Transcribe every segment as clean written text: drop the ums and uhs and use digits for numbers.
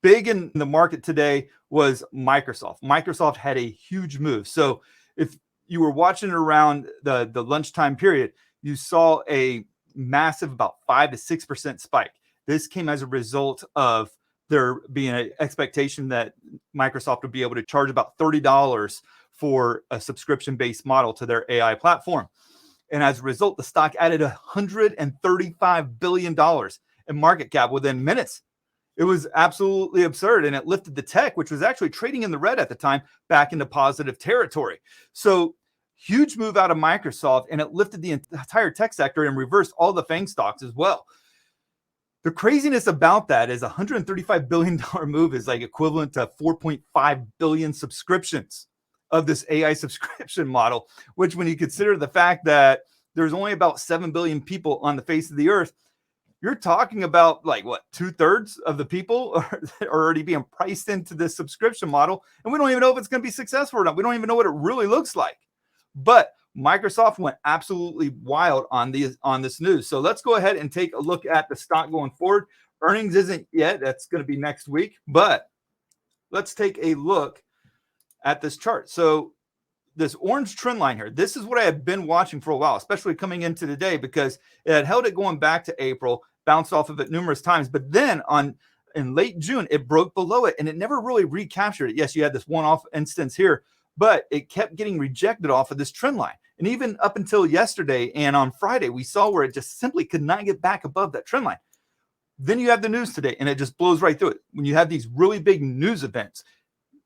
big in the market today was Microsoft. Microsoft had a huge move. So if you were watching around the lunchtime period, you saw a massive about 5 to 6% spike. This came as a result of there being an expectation that Microsoft would be able to charge about $30 for a subscription-based model to their AI platform. And as a result, the stock added $135 billion in market cap within minutes. It was absolutely absurd, and it lifted the tech, which was actually trading in the red at the time, back into positive territory. So huge move out of Microsoft, and it lifted the entire tech sector and reversed all the FANG stocks as well. The craziness about that is $135 billion move is like equivalent to 4.5 billion subscriptions of this AI subscription model, which when you consider the fact that there's only about 7 billion people on the face of the earth, you're talking about like what, 2/3 of the people are already being priced into this subscription model. And we don't even know if it's going to be successful or not. We don't even know what it really looks like. But Microsoft went absolutely wild on this news. So let's go ahead and take a look at the stock going forward. Earnings isn't yet. That's going to be next week. But let's take a look at this chart. So this orange trend line here, this is what I have been watching for a while, especially coming into today, because it had held it going back to April, bounced off of it numerous times. But then in late June, it broke below it and it never really recaptured it. Yes, you had this one-off instance here, but it kept getting rejected off of this trend line. And even up until yesterday and on Friday, we saw where it just simply could not get back above that trend line. Then you have the news today and it just blows right through it. When you have these really big news events,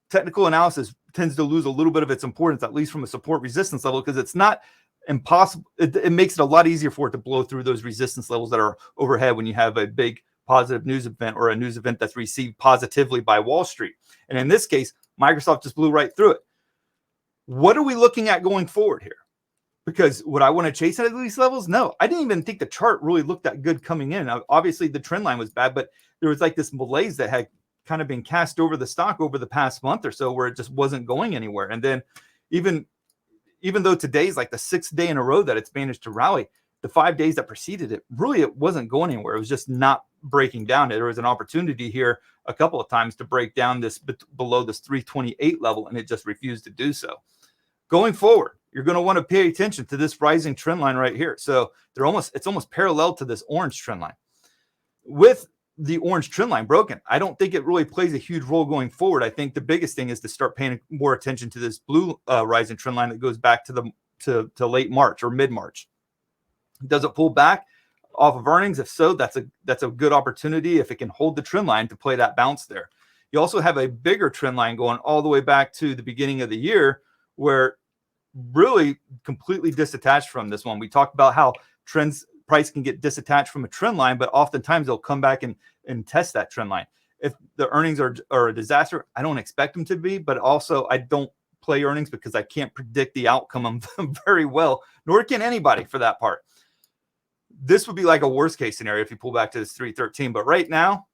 technical analysis tends to lose a little bit of its importance, at least from a support resistance level, because it's not impossible. It makes it a lot easier for it to blow through those resistance levels that are overhead when you have a big positive news event or a news event that's received positively by Wall Street. And in this case, Microsoft just blew right through it. What are we looking at going forward here? Because would I want to chase it at these levels? No, I didn't even think the chart really looked that good coming in. Now, obviously, the trend line was bad, but there was like this malaise that had kind of been cast over the stock over the past month or so, where it just wasn't going anywhere. And then even though today's like the 6th day in a row that it's managed to rally, the 5 days that preceded it, really it wasn't going anywhere. It was just not breaking down. There was an opportunity here a couple of times to break down this below this 328 level, and it just refused to do so. Going forward, you're going to want to pay attention to this rising trend line right here. So it's almost parallel to this orange trend line. With the orange trend line broken, I don't think it really plays a huge role going forward. I think the biggest thing is to start paying more attention to this blue rising trend line that goes back to late March or mid-March. Does it pull back off of earnings? If so, that's a good opportunity if it can hold the trend line to play that bounce there. You also have a bigger trend line going all the way back to the beginning of the year, where really completely disattached from this one. We talked about how price can get disattached from a trend line, but oftentimes they'll come back and test that trend line. If the earnings are a disaster, I don't expect them to be, but also I don't play earnings because I can't predict the outcome of them very well, nor can anybody for that part. This would be like a worst case scenario if you pull back to this 313. But right now,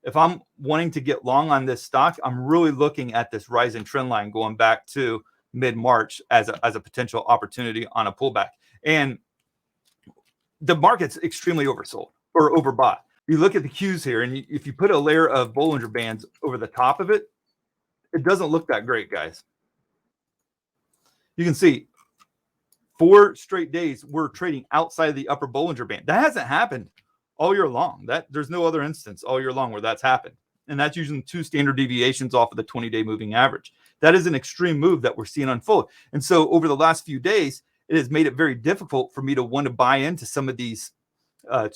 if I'm wanting to get long on this stock, I'm really looking at this rising trend line going back to mid-March as a potential opportunity on a pullback. And the market's extremely oversold or overbought. You look at the Qs here, and if you put a layer of Bollinger Bands over the top of it, it doesn't look that great, guys. You can see 4 straight days we're trading outside of the upper Bollinger Band. That hasn't happened all year long. There's no other instance all year long where that's happened. And that's using 2 standard deviations off of the 20-day moving average. That is an extreme move that we're seeing unfold. And so over the last few days, it has made it very difficult for me to want to buy into some of these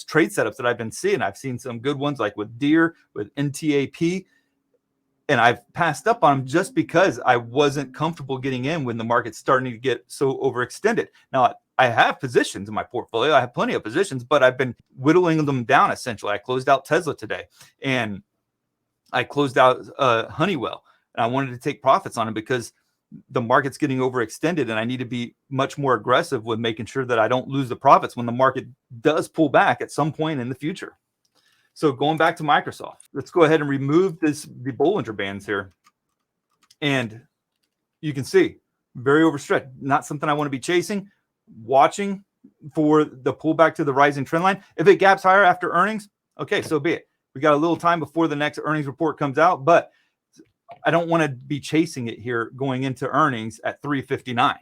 trade setups that I've been seeing. I've seen some good ones like with Deere, with NTAP, and I've passed up on them just because I wasn't comfortable getting in when the market's starting to get so overextended. Now, I have positions in my portfolio. I have plenty of positions, but I've been whittling them down essentially. I closed out Tesla today, and I closed out Honeywell, and I wanted to take profits on it because the market's getting overextended, and I need to be much more aggressive with making sure that I don't lose the profits when the market does pull back at some point in the future. So going back to Microsoft, let's go ahead and remove the Bollinger Bands here. And you can see very overstretched, not something I want to be chasing, watching for the pullback to the rising trend line. If it gaps higher after earnings, okay, so be it. We got a little time before the next earnings report comes out, but I don't want to be chasing it here going into earnings at 359.